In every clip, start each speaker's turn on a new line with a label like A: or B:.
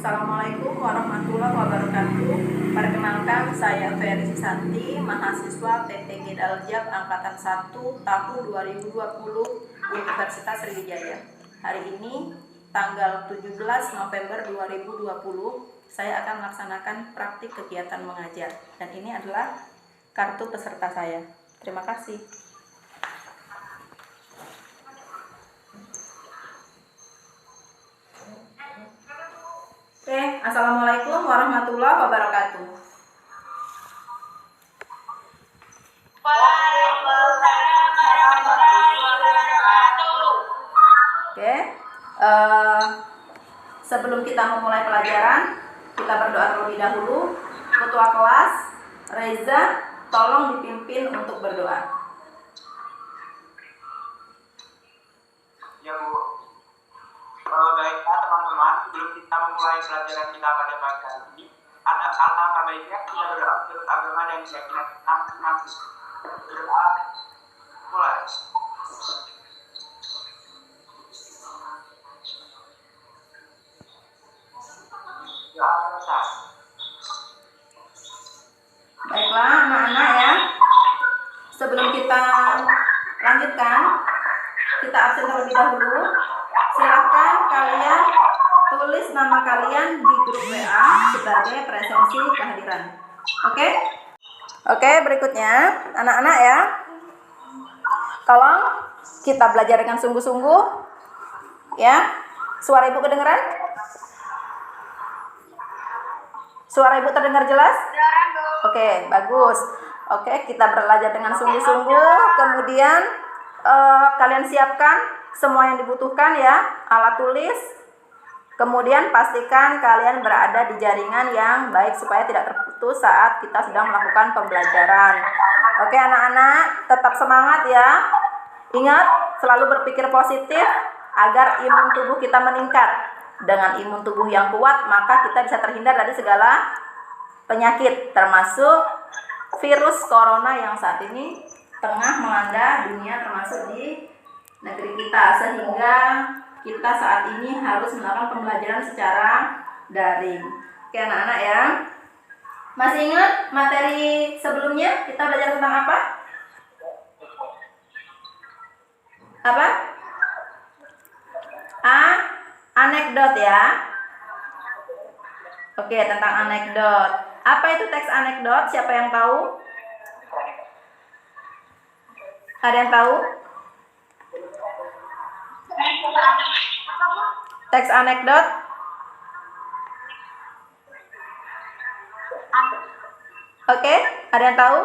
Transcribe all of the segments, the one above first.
A: Assalamualaikum warahmatullahi wabarakatuh. Perkenalkan, saya Ferry Susanti, mahasiswa PTG Daljab Angkatan 1 tahun 2020 Universitas Sriwijaya. Hari ini, tanggal 17 November 2020, saya akan melaksanakan praktik kegiatan mengajar. Dan ini adalah kartu peserta saya. Terima kasih. Oke, Assalamualaikum warahmatullahi wabarakatuh.
B: Waalaikumsalam warahmatullahi wabarakatuh.
A: Oke, sebelum kita memulai pelajaran, kita berdoa terlebih dahulu. Ketua kelas, Reza, tolong dipimpin untuk berdoa.
B: Ya Bu. Baiklah teman-teman, sebelum kita memulai pelajaran kita pada pagi hari ini, ada alangkah baiknya kita berdoa untuk agama dan keyakinan masing-masing. Berdoa mulai. Doa selesai.
A: Baiklah anak-anak ya, sebelum kita lanjutkan, kita absen terlebih dahulu. Silahkan kalian tulis nama kalian di grup WA sebagai presensi kehadiran. Oke, berikutnya anak-anak ya, tolong kita belajar dengan sungguh-sungguh ya. Suara ibu kedengeran? Suara ibu terdengar jelas? Oke, bagus. Oke, kita belajar dengan sungguh-sungguh. Kemudian kalian siapkan semua yang dibutuhkan ya, alat tulis. Kemudian pastikan kalian berada di jaringan yang baik supaya tidak terputus saat kita sedang melakukan pembelajaran. Oke anak-anak, tetap semangat ya. Ingat, selalu berpikir positif agar imun tubuh kita meningkat. Dengan imun tubuh yang kuat, maka kita bisa terhindar dari segala penyakit, termasuk virus corona yang saat ini tengah melanda dunia, termasuk di negeri kita, sehingga kita saat ini harus melakukan pembelajaran secara daring. Oke anak-anak ya, masih ingat materi sebelumnya kita belajar tentang apa? Anekdot ya. Oke, tentang anekdot. Apa itu teks anekdot? Siapa yang tahu? Ada yang tahu? Teks anekdot. Oke, ada yang tahu?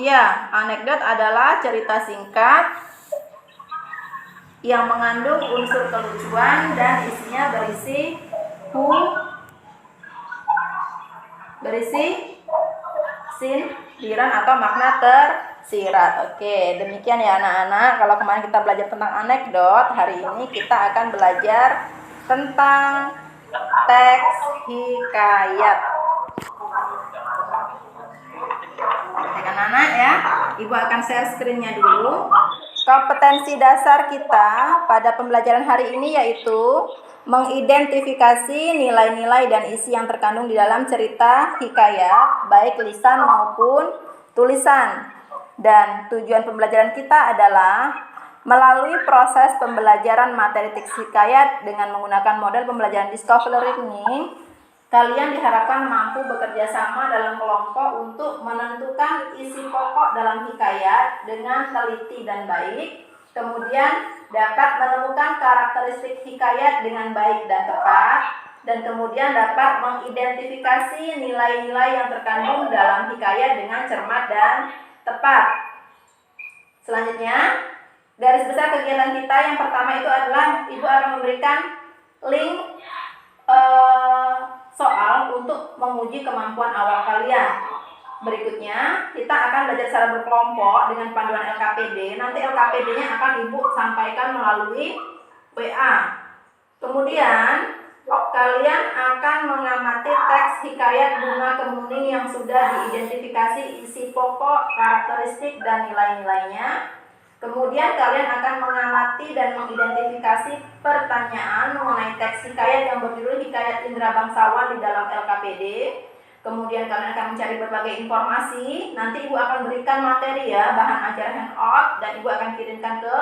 A: Ya, anekdot adalah cerita singkat yang mengandung unsur kelucuan dan isinya berisi sindiran atau makna tersirat. Oke, demikian ya anak-anak. Kalau kemarin kita belajar tentang anekdot, hari ini kita akan belajar tentang teks hikayat. Oke anak-anak ya, Ibu akan share screen-nya dulu. Kompetensi dasar kita pada pembelajaran hari ini yaitu mengidentifikasi nilai-nilai dan isi yang terkandung di dalam cerita hikayat, baik lisan maupun tulisan. Dan tujuan pembelajaran kita adalah melalui proses pembelajaran materi teks hikayat dengan menggunakan model pembelajaran discovery learning, kalian diharapkan mampu bekerja sama dalam kelompok untuk menentukan isi pokok dalam hikayat dengan teliti dan baik, kemudian dapat menemukan karakteristik hikayat dengan baik dan tepat, dan kemudian dapat mengidentifikasi nilai-nilai yang terkandung dalam hikayat dengan cermat dan tepat. Selanjutnya, garis besar kegiatan kita yang pertama itu adalah Ibu akan memberikan link soal untuk menguji kemampuan awal kalian. Berikutnya, kita akan belajar secara berkelompok dengan panduan LKPD. Nanti LKPD-nya akan Ibu sampaikan melalui WA. Kemudian, kalian akan mengamati teks hikayat Bunga Kemuning yang sudah diidentifikasi isi pokok, karakteristik, dan nilai-nilainya. Kemudian kalian akan mengamati dan mengidentifikasi pertanyaan mengenai teks hikayat yang berjudul Hikayat Indra Bangsawan di dalam LKPD. Kemudian kalian akan mencari berbagai informasi. Nanti Ibu akan berikan materi ya, bahan ajar handout, dan Ibu akan kirimkan ke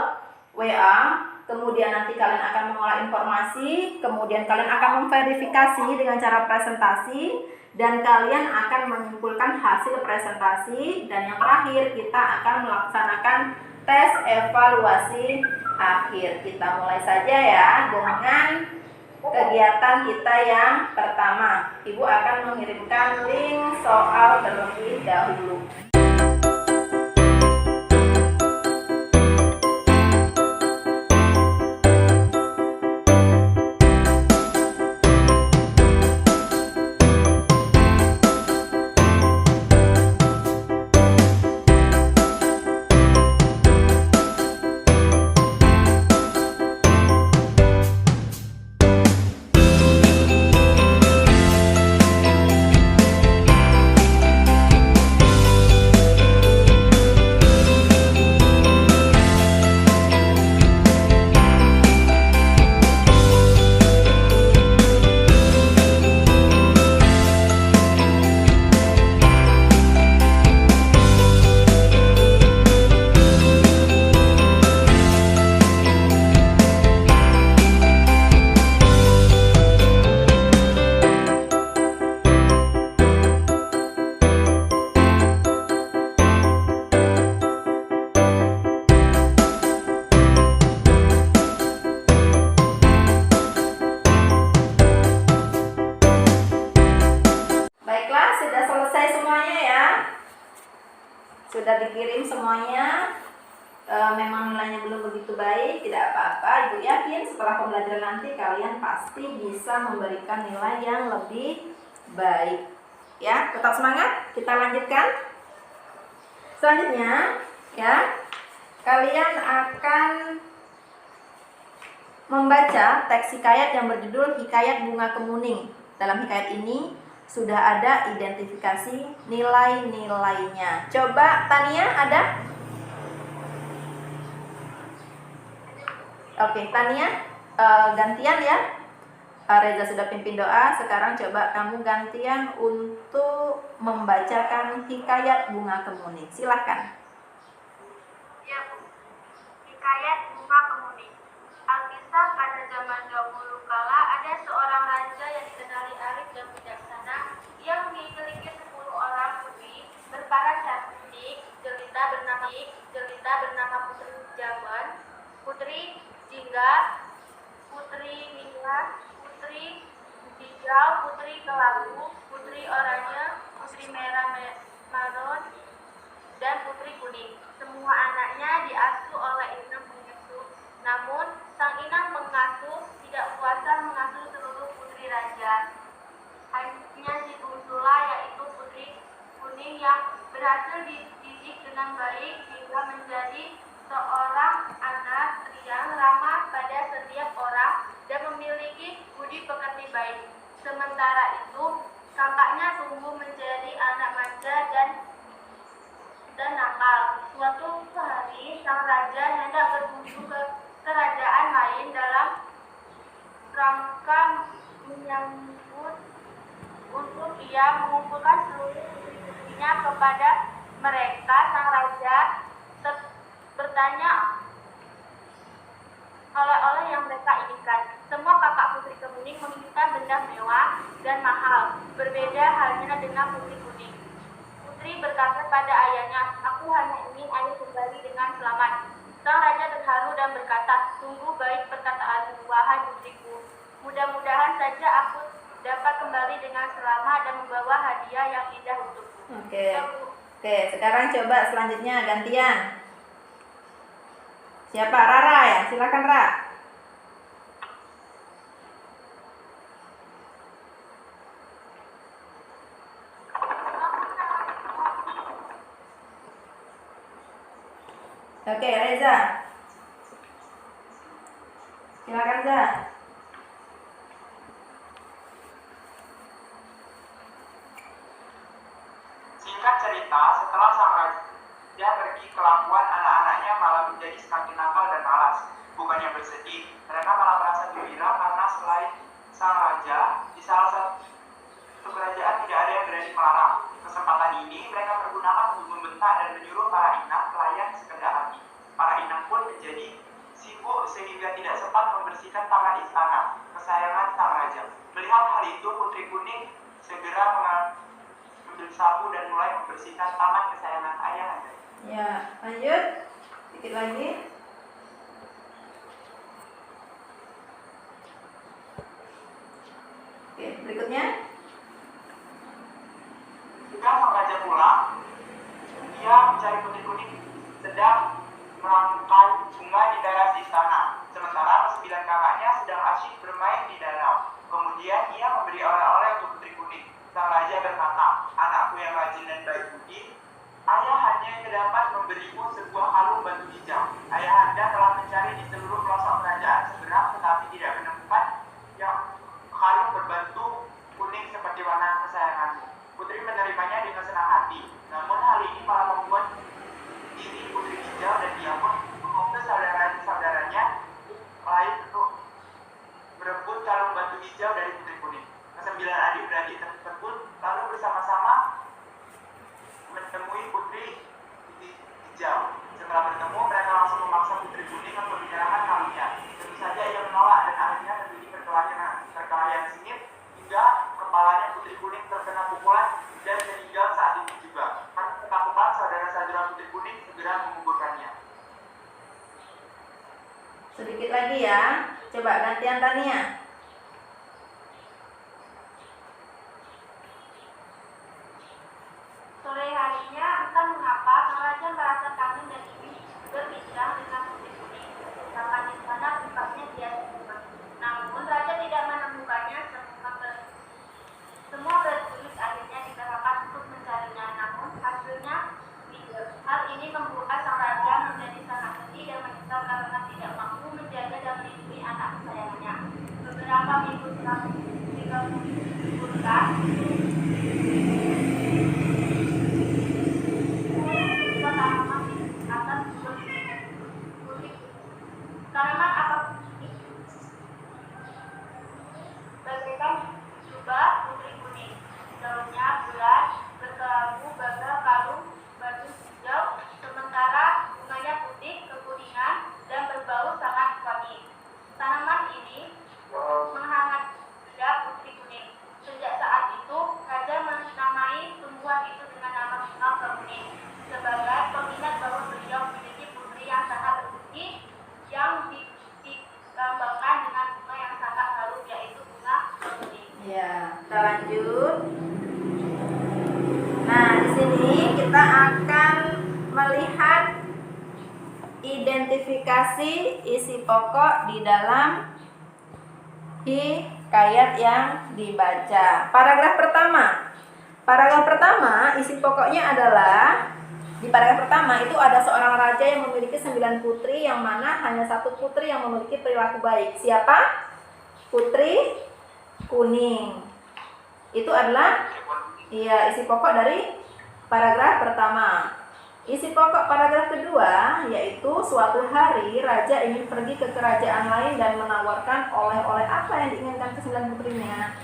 A: WA. Kemudian nanti kalian akan mengolah informasi. Kemudian kalian akan memverifikasi dengan cara presentasi. Dan kalian akan menyimpulkan hasil presentasi. Dan yang terakhir kita akan melaksanakan tes evaluasi akhir. Kita mulai saja ya dengan kegiatan kita yang pertama. Ibu akan mengirimkan link soal terlebih dahulu. Sudah dikirim semuanya. Memang nilainya belum begitu baik, tidak apa-apa. Ibu yakin setelah pembelajaran nanti kalian pasti bisa memberikan nilai yang lebih baik. Ya, tetap semangat. Kita lanjutkan. Selanjutnya, ya, kalian akan membaca teks hikayat yang berjudul Hikayat Bunga Kemuning. Dalam hikayat ini sudah ada identifikasi nilai-nilainya. Coba Tania ada? Oke, Tania gantian ya. Reza sudah pimpin doa. Sekarang coba kamu gantian untuk membacakan Hikayat Bunga Kemuning. Silahkan.
C: Ya, Bu. Hikayat Bunga Kemuning. Alkisah pada zaman dahulu kala ada seorang raja yang dikenali arif dan bijaksana. Ia memiliki 10 orang putri berparas cantik, jelita bernama Putri Jawan, Putri Jingga, Putri Minglas, Putri Hijau, Putri Kelabu, Putri Oranye, Putri Merah Maron, dan Putri Kuning. Semua anaknya diasuh oleh inang pengasuh. Namun, sang inang pengasuh tidak kuasa mengasuh seluruh putri raja. Hanya si bungsulah, yaitu Putri Kuning, yang berhasil dididik dengan baik hingga menjadi seorang anak yang ramah pada setiap orang dan memiliki budi pekerti baik. Sementara itu, kakaknya tumbuh menjadi anak manja dan nakal. Suatu hari, sang raja hendak berkunjung ke kerajaan lain dalam rangka menyambut untuk ia mengumpulkan seluruh putri-putrinya kepada mereka. Sang raja bertanya oleh-oleh yang mereka inginkan. Semua kakak Putri Kemuning menginginkan benda mewah dan mahal. Berbeda halnya dengan Putri Kuning. Putri berkata pada ayahnya, "Aku hanya ingin ayah kembali dengan selamat." Sang raja terharu dan berkata, "Sungguh baik perkataanmu, wahai putriku. Mudah-mudahan saja aku dapat kembali dengan selamat dan membawa hadiah yang indah untukmu."
A: Oke, sekarang coba selanjutnya gantian. Siapa? Rara ya? Silakan Ra. Oke, Reza. Silakan Za.
B: Singkat cerita, setelah sang raja dan pergi kelakuan anak-anaknya malah menjadi semakin nakal dan malas. Bukannya bersedih, mereka malah merasa gembira karena selain sang raja, di salah satu kerajaan tidak ada yang berani melarang. Kesempatan ini mereka pergunakan untuk membentak dan menyuruh para inang pelayan sekedar hati. Para inang pun menjadi sibuk sehingga tidak sempat membersihkan taman istana kesayangan sang raja. Melihat hal itu, Putri Kuning segera mengambil sapu dan mulai membersihkan taman kesayangan ayahnya.
A: Ya, lanjut. Sedikit lagi. Oke, berikutnya.
B: Ketika sang raja pulang, dia mencari Putri Kuning sedang merangkai bunga di teras istana. Sementara kesembilan kakaknya sedang asyik bermain di danau. Kemudian ia memberi oleh-oleh untuk Putri Kuning. Sang raja berkata, "Anakku yang rajin dan baik budi, ayah hanya dapat memberimu sebuah kalung batu hijau. Ayah anda telah mencari di seluruh pelosok kerajaan seberang tetapi tidak menemukan yang kalung berbatu kuning seperti warna kesayanganmu." Putri menerimanya dengan senang hati. Namun hal ini malah membuat diri Putri Hijau dan dia pun mengutus saudara-saudaranya lain untuk merebut kalung batu hijau dari Putri Kuning. Kesembilan adik-beradik tersebut lalu bersama-sama menemui Putri Hijau. Setelah bertemu, mereka langsung memaksa Putri Kuning untuk menyerahkan kalungnya. Tentu saja ia menolak dan akhirnya terjadi perkelahian sengit hingga kepalanya Putri Kuning terkena pukulan dan meninggal saat itu juga. Karena ketakutan, saudara-saudara Putri Kuning segera menguburkannya.
A: Sedikit lagi ya. Coba gantian Tania.
C: Sore harinya, entah mengapa, sang raja merasa kangen dan ingin berbincang dengan Putri Kuning. Sedangkan di sana tempatnya dia sendiri. Namun, raja tidak menemukannya. Semua prajurit akhirnya dikerahkan untuk mencarinya. Namun, hasilnya tidak. Hal ini membuat sang raja menjadi sangat sedih dan menyesal karena tidak mampu menjaga dan melindungi anak kesayangannya. Beberapa minggu setelah dikuburkan, tanaman apa bagaikan jubah Putri Kuning. Daunnya bulat, berkelabu bagal kalung batu hijau, sementara bunganya putih, kekuningan, dan berbau sangat wangi. Tanaman ini menghangat dada Putri Kuning. Sejak saat itu, raja menamai tumbuhan itu dengan nama bunga kuning sebagai pengingat bahwa beliau memiliki putri yang sangat berbudi yang dilambangkan dengan bunga yang sangat harum, yaitu bunga kuning.
A: Ya, kita lanjut. Nah, di sini kita akan melihat identifikasi isi pokok di dalam hikayat yang dibaca. Paragraf pertama, isi pokoknya adalah di paragraf pertama itu ada seorang raja yang memiliki 9 putri, yang mana hanya satu putri yang memiliki perilaku baik. Siapa? Putri Kuning. Itu adalah isi pokok dari paragraf pertama. Isi pokok paragraf kedua yaitu suatu hari raja ingin pergi ke kerajaan lain dan menawarkan oleh-oleh apa yang diinginkan ke 9 putrinya.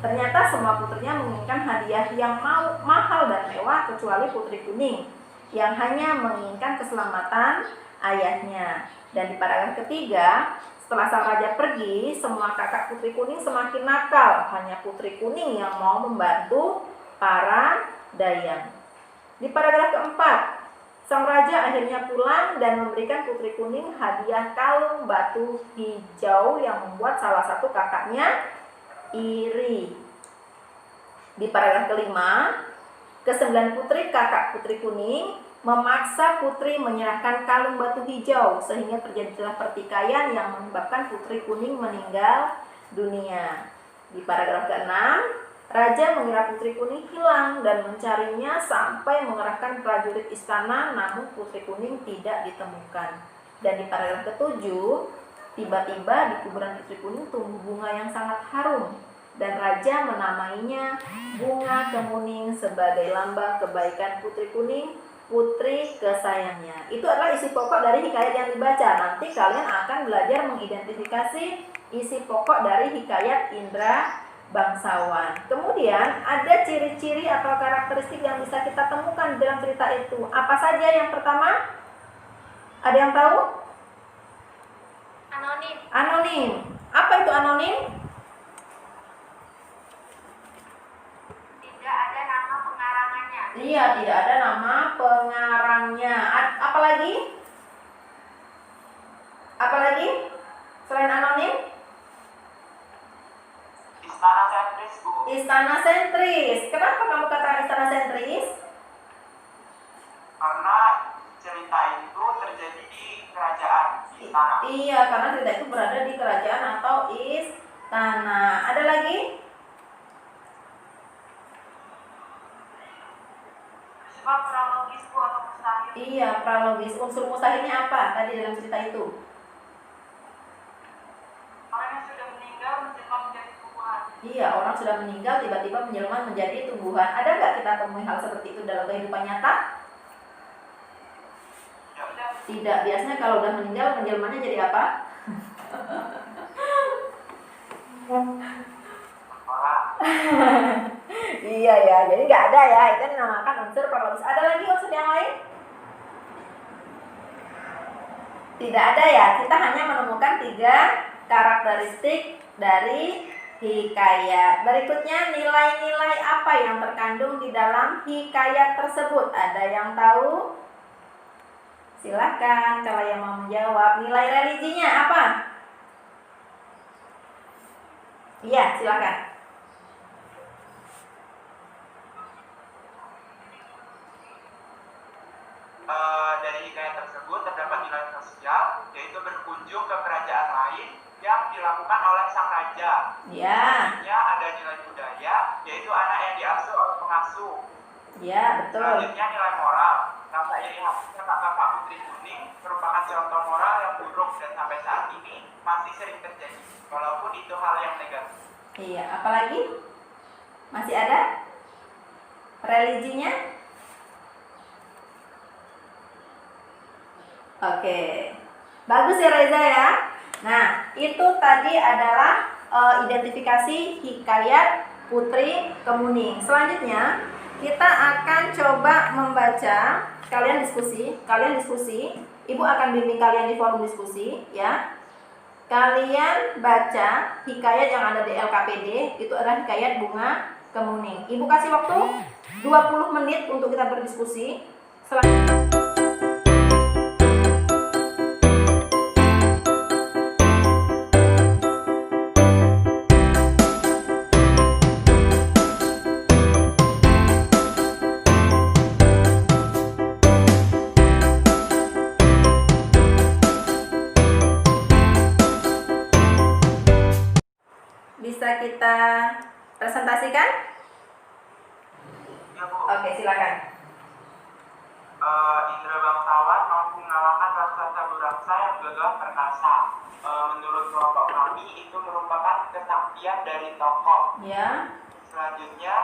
A: Ternyata semua putrinya menginginkan hadiah yang mahal dan mewah kecuali Putri Kuning yang hanya menginginkan keselamatan ayahnya. Dan di paragraf ketiga, setelah sang raja pergi, semua kakak Putri Kuning semakin nakal. Hanya Putri Kuning yang mau membantu para dayang. Di paragraf keempat, sang raja akhirnya pulang dan memberikan Putri Kuning hadiah kalung batu hijau yang membuat salah satu kakaknya iri. Di paragraf kelima, ke-9 putri kakak Putri Kuning memaksa putri menyerahkan kalung batu hijau sehingga terjadilah pertikaian yang menyebabkan Putri Kuning meninggal dunia. Di paragraf ke-6, raja mengira Putri Kuning hilang dan mencarinya sampai mengerahkan prajurit istana, namun Putri Kuning tidak ditemukan. Dan di paragraf ke-7, tiba-tiba di kuburan Putri Kuning tumbuh bunga yang sangat harum dan raja menamainya bunga kemuning sebagai lambang kebaikan Putri Kuning putri kesayangnya. Itu adalah isi pokok dari hikayat yang dibaca. Nanti kalian akan belajar mengidentifikasi isi pokok dari hikayat Indra Bangsawan. Kemudian ada ciri-ciri atau karakteristik yang bisa kita temukan dalam cerita itu. Apa saja yang pertama? Ada yang tahu?
C: Anonim.
A: Anonim. Apa itu anonim?
C: Tidak ada nama pengarangannya.
A: Iya, tidak ada nama pengarangnya. Apa lagi? Apa lagi? Selain anonim?
B: Istana sentris, Bu.
A: Istana sentris. Kenapa kamu katakan istana sentris?
B: Karena cerita itu terjadi di kerajaan istana.
A: Iya, karena cerita itu berada di kerajaan atau istana. Ada lagi?
C: Sebab prologis Bu atau mustahil.
A: Iya, prologis. Unsur mustahilnya apa tadi dalam cerita itu?
C: Orang yang sudah meninggal menjelma menjadi tumbuhan.
A: Iya, orang sudah meninggal tiba-tiba menjelma menjadi tumbuhan. Ada nggak kita temui hal seperti itu dalam kehidupan nyata? Tidak. Biasanya kalau udah meninggal menjelmanya jadi apa? Iya ya, jadi nggak ada ya. Itu dinamakan unsur prologis. Ada lagi unsur yang lain? Tidak ada ya. Kita hanya menemukan 3 karakteristik dari hikayat. Berikutnya, nilai-nilai apa yang terkandung di dalam hikayat tersebut? Ada yang tahu? Silakan kalau yang mau menjawab. Nilai religinya apa? Iya, silakan.
B: Dari hikayat tersebut terdapat nilai sosial, yaitu berkunjung ke kerajaan lain yang dilakukan oleh sang raja.
A: Ya.
B: Selanjutnya ada nilai budaya, yaitu anak yang diasuh oleh pengasuh.
A: Ya, betul.
B: Selanjutnya nilai moral. Rasa iri hatinya kakak Putri Kuning merupakan contoh moral yang buruk dan sampai saat ini masih sering terjadi, walaupun itu hal yang negatif.
A: Iya, apalagi? Masih ada? Religinya? Oke. Bagus ya Reza ya. Nah, itu tadi adalah identifikasi hikayat Putri Kemuning. Selanjutnya, kita akan coba membaca. Kalian diskusi. Ibu akan bimbing kalian di forum diskusi ya. Kalian baca hikayat yang ada di LKPD, itu adalah hikayat Bunga Kemuning. Ibu kasih waktu 20 menit untuk kita berdiskusi. Bisa kita presentasikan?
B: Ya, Bu.
A: Oke, silakan.
B: Indra Bangsawan mampu mengalahkan raksasa beraksa yang gagah perkasa. Menurut kelompok kami itu merupakan kesaktian dari tokoh.
A: Ya.
B: Selanjutnya,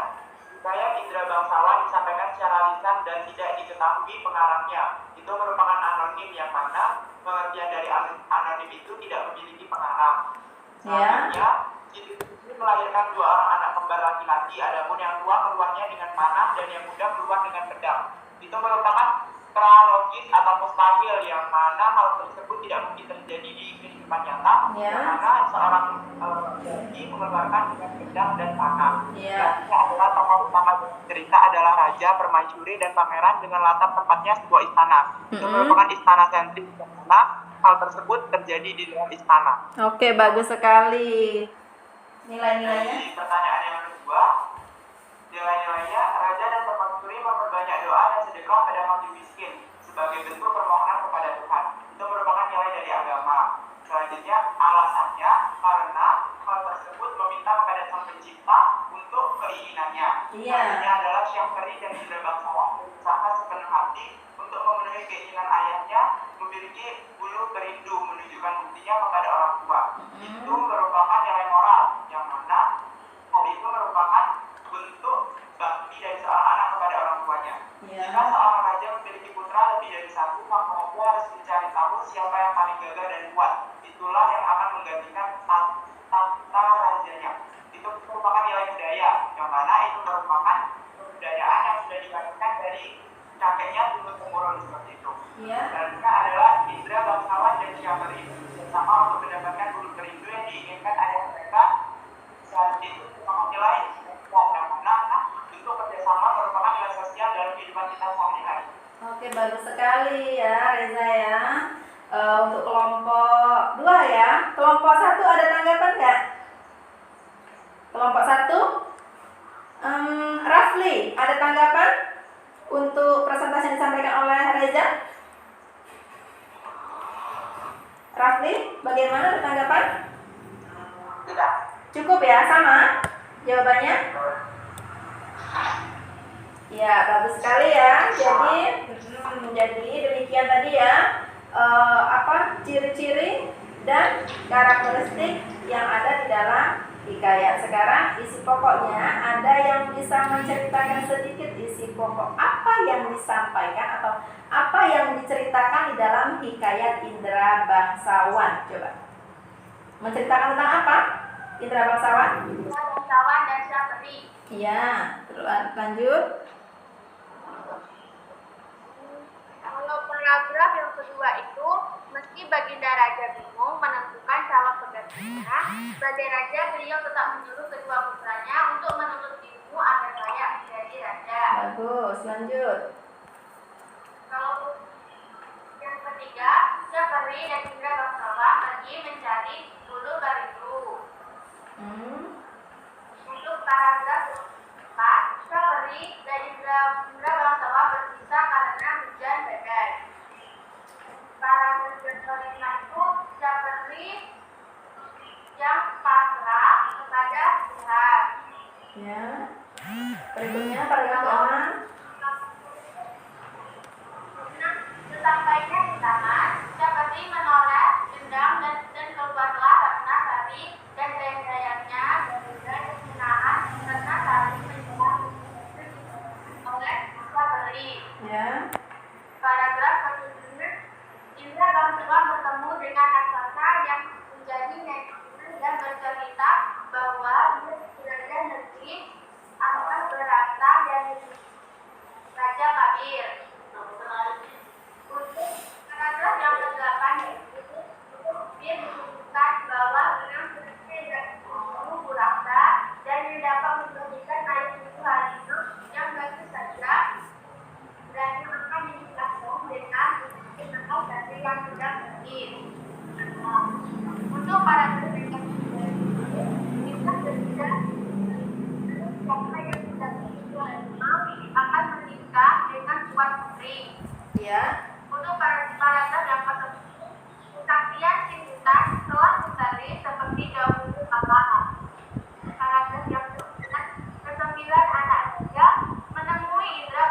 B: hikayat Indra Bangsawan disampaikan secara lisan dan tidak diketahui pengarangnya. Itu merupakan anonim yang mana pengertian dari anonim itu tidak memiliki pengarang. Selanjutnya, ini melahirkan 2 orang anak kembar laki-laki, adapun yang tua keluarnya dengan panah dan yang muda keluar dengan pedang. Itu merupakan prologis atau mustahil yang mana hal tersebut tidak mungkin terjadi di kehidupan nyata, karena seorang laki mengeluarkan dengan pedang dan panah. Selanjutnya adalah tokoh utama cerita adalah raja, permaisuri, dan pangeran dengan latar tempatnya sebuah istana. Itu merupakan istana sentris yang mana hal tersebut terjadi di dalam istana.
A: Oke, bagus sekali. Nilai-nilainya?
B: Pertanyaan yang kedua, nilai-nilainya raja dan permaisuri memperbanyak doa dan sedekah pada fakir miskin sebagai bentuk permohonan kepada Tuhan. Itu merupakan nilai dari agama. Selanjutnya, alasannya karena hal tersebut meminta kepada Sang Pencipta untuk keinginannya. Selanjutnya adalah Syafri dan Indra Bangsawan berusaha sepenuh hati untuk memenuhi keinginan ayahnya, memiliki bulu perindu menunjukkan buktinya kepada orang tua. Itu merupakan nilai moral yang mana hal itu merupakan bentuk bakti dari seorang anak kepada orang tuanya. putranya.
A: Ya.
B: Jika seorang raja memiliki putra lebih dari satu, maka raja harus mencari tahu siapa yang paling gagah dan kuat. Itulah yang akan menggantikan tahta rajanya. Itu merupakan nilai budaya, yang mana itu merupakan kebudayaan yang sudah dibagikan dari kakeknya turun temurun seperti itu.
A: Iya.
B: Selanjutnya adalah indra bangsawan dan syabari bersama untuk mendapatkan bulu kerindu yang diinginkan ayah mereka. Saat itu merupakan nilai yang mana untuk kerjasama merupakan nilai sosial dalam kehidupan kita sehari-hari.
A: Oke, bagus sekali ya Reza ya. Untuk kelompok 2 ya. Kelompok 1 ada tanggapan nggak? Kelompok 1 Rafli, ada tanggapan untuk presentasi yang disampaikan oleh Reza? Rafli, bagaimana, ada tanggapan?
B: Tidak.
A: Cukup ya, sama jawabannya? Ya, bagus sekali ya. Jadi demikian tadi ya, ciri-ciri dan karakteristik yang ada di dalam hikayat. Sekarang isi pokoknya, ada yang bisa menceritakan sedikit isi pokok apa yang disampaikan atau apa yang diceritakan di dalam hikayat Indra Bangsawan. Coba menceritakan tentang apa Indra Bangsawan?
C: Indra Bangsawan dan Syabari.
A: Iya, lanjut.
C: Kalau paragraf yang kedua itu, meski Baginda Raja bingung menentukan calon penggantinya, sebagai raja beliau tetap menyuruh kedua putranya untuk menuntut ilmu agar layak menjadi raja.
A: Bagus, lanjut.
C: Kalau yang ketiga, Syabari dan Indra Bangsawan pergi mencari bulu kerindu. Untuk paragraf 4, Syabari dan Indra Bangsawan berpisah karena hujan badai. Paragraf kelima itu, Syabari yang pasrah kepada Tuhan.
A: Ya. Berikutnya paragraf ke-6.
C: Sesampainya di taman, Syabari menoleh dendam dan keluarlah Ratna Sari dan dayang-dayangnya dan menahan karena saling menyerang oleh Syabari.
A: Ya.
C: Paragraf ke-7, Indra Bangsawan bertemu dengan raksasa yang menjadi netizen dan bercerita bahwa dia negeri akan berasal dari Raja Kabir. Untuk paragraf yang ke-8 yaitu, dia disebutkan bahwa dengan selesai dari Bu Raksa dan dapat memberikan air susu harimau yang baru saja dan akan dilakukan dengan menangkap dari yang sudah berakhir. Untuk paragraf yang ke-9, kita berbicara siapa yang sudah berusia harimau akan menikah dengan Tuan Putri.
A: Ya.
C: Untuk paragraf yang ke-10, kesaksian Sinta telah kembali seperti dahulu kala. Paragraf yang ke-9, anak raja menemui Indra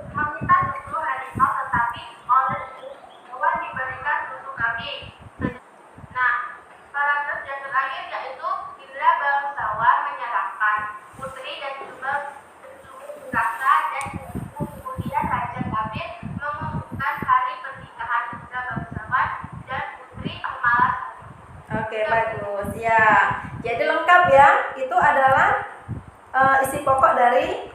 C: meminta susu harimau tetapi oleh Tuhan diberikan susu kambing. Nah, paragraf yang terakhir yaitu Indra Bangsawan menyerahkan putri dan juga raksa dan kemudian Raja Kabir mengumumkan hari pernikahan Indra Bangsawan dan Putri Malas.
A: Oke, bagus. Ya. Jadi lengkap ya. Itu adalah isi pokok dari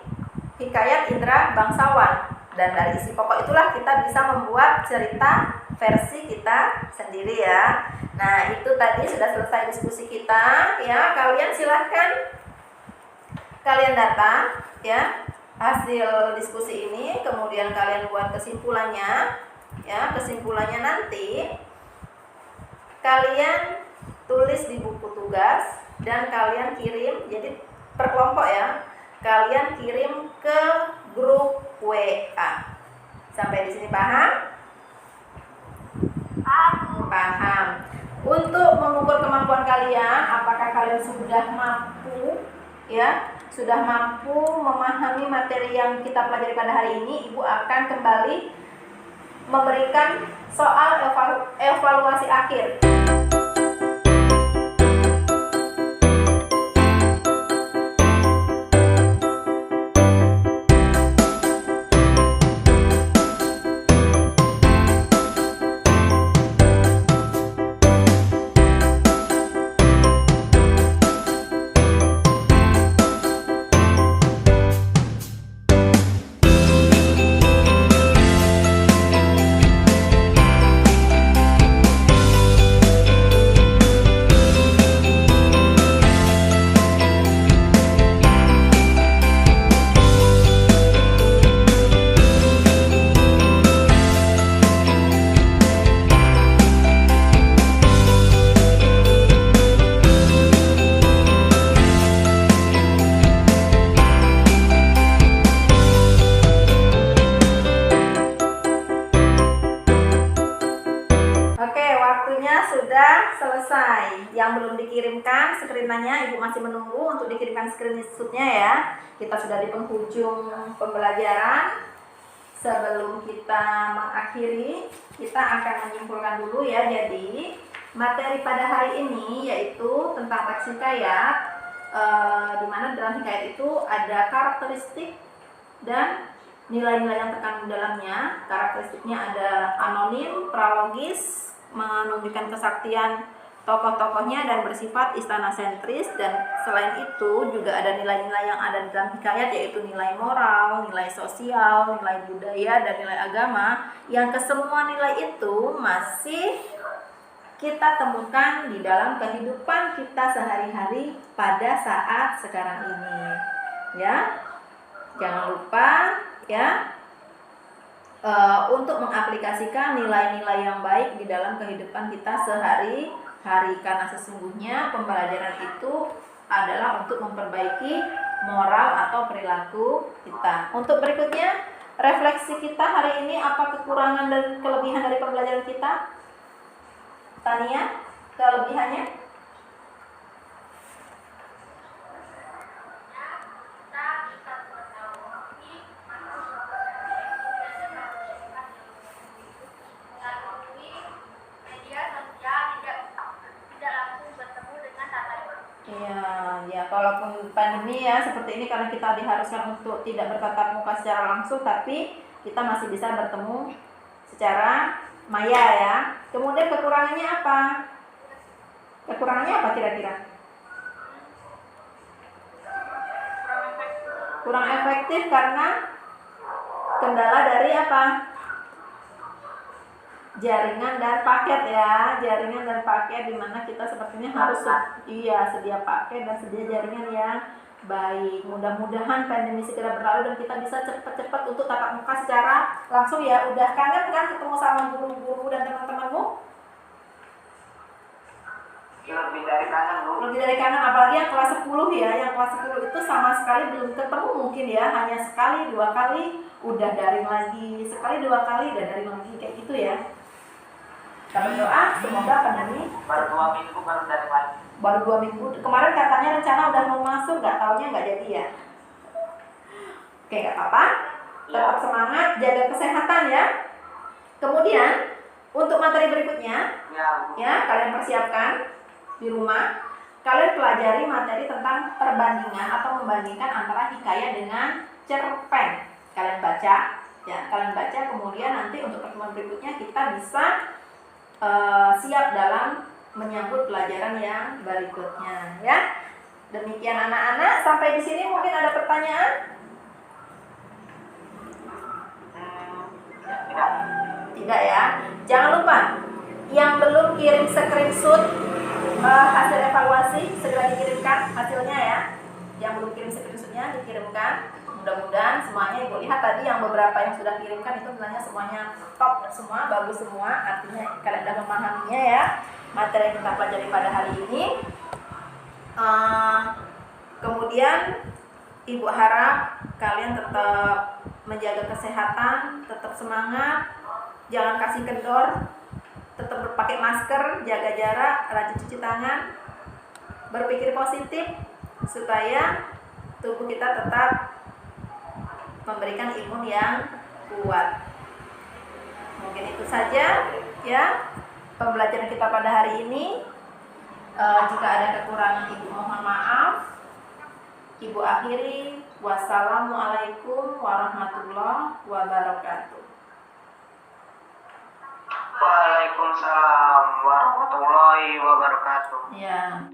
A: hikayat Indra Bangsawan. Dan dari isi pokok itulah kita bisa membuat cerita versi kita sendiri ya. Nah, itu tadi sudah selesai diskusi kita ya. Kalian silahkan kalian data ya hasil diskusi ini, kemudian kalian buat kesimpulannya ya. Kesimpulannya nanti kalian tulis di buku tugas dan kalian kirim, jadi per kelompok ya. Kalian kirim ke grup WA. Sampai di sini paham? Paham. Untuk mengukur kemampuan kalian, apakah kalian sudah mampu ya, sudah mampu memahami materi yang kita pelajari pada hari ini, Ibu akan kembali memberikan soal evaluasi akhir. selesai. Yang belum dikirimkan screenannya, Ibu masih menunggu untuk dikirimkan screenshotnya ya. Kita sudah di penghujung pembelajaran. Sebelum kita mengakhiri, kita akan menyimpulkan dulu ya. Jadi materi pada hari ini yaitu tentang teks hikayat, di mana dalam hikayat itu ada karakteristik dan nilai-nilai yang terkandung dalamnya. Karakteristiknya ada anonim, pralogis, menunjukkan kesaktian tokoh-tokohnya dan bersifat istana sentris, dan selain itu juga ada nilai-nilai yang ada di dalam hikayat, yaitu nilai moral, nilai sosial, nilai budaya, dan nilai agama, yang kesemua nilai itu masih kita temukan di dalam kehidupan kita sehari-hari pada saat sekarang ini ya. Jangan lupa ya untuk mengaplikasikan nilai-nilai yang baik di dalam kehidupan kita sehari-hari, karena sesungguhnya pembelajaran itu adalah untuk memperbaiki moral atau perilaku kita. Untuk berikutnya, refleksi kita hari ini, apa kekurangan dan kelebihan dari pembelajaran kita? Tania, kelebihannya? Ya, kalaupun pandemi ya seperti ini, karena kita diharuskan untuk tidak bertatap muka secara langsung, tapi kita masih bisa bertemu secara maya ya. Kemudian kekurangannya apa? Kekurangannya apa kira-kira? Kurang efektif karena kendala dari apa? Jaringan dan paket ya. Jaringan dan paket, dimana kita sepertinya harus sedia paket dan sedia jaringan yang baik. Mudah-mudahan pandemi segera berlalu dan kita bisa cepat-cepat untuk tatap muka secara langsung ya. Udah kangen kan ketemu sama guru-guru dan teman-temanmu?
B: Lebih dari kangen, Bu.
A: Lebih dari kangen, apalagi yang kelas 10 ya. Yang kelas 10 itu sama sekali belum ketemu mungkin ya. Hanya sekali, 2 kali udah daring lagi. Sekali, 2 kali udah daring lagi, kayak gitu ya. Kita berdoa semoga pandemi
B: Baru 2 minggu baru dari lagi.
A: Baru 2 minggu. Kemarin katanya rencana udah mau masuk, nggak taunya nggak jadi ya. Oke, nggak apa-apa. Tetap semangat, jaga kesehatan ya. Kemudian untuk materi berikutnya ya, kalian persiapkan di rumah. Kalian pelajari materi tentang perbandingan atau membandingkan antara hikayat dengan cerpen. Kalian baca ya, kalian baca, kemudian nanti untuk pertemuan berikutnya kita bisa siap dalam menyambut pelajaran yang berikutnya ya. Demikian anak-anak, sampai di sini mungkin ada pertanyaan? Tidak ya. Jangan lupa yang belum kirim screenshot hasil evaluasi segera dikirimkan hasilnya ya. Yang belum kirim screenshotnya dikirimkan. Mudah-mudahan semuanya Ibu lihat tadi yang beberapa yang sudah kirimkan itu nilainya semuanya top semua, bagus semua. Artinya kalian sudah memahaminya ya materi yang kita pelajari pada hari ini. Kemudian Ibu harap kalian tetap menjaga kesehatan, tetap semangat, jangan kasih kendor, tetap berpakai masker, jaga jarak, rajin cuci tangan, berpikir positif supaya tubuh kita tetap memberikan imun yang kuat. Mungkin itu saja ya pembelajaran kita pada hari ini. Jika ada kekurangan Ibu mohon maaf. Ibu akhiri. Wassalamualaikum warahmatullahi wabarakatuh.
B: Waalaikumsalam warahmatullahi wabarakatuh.
A: Ya.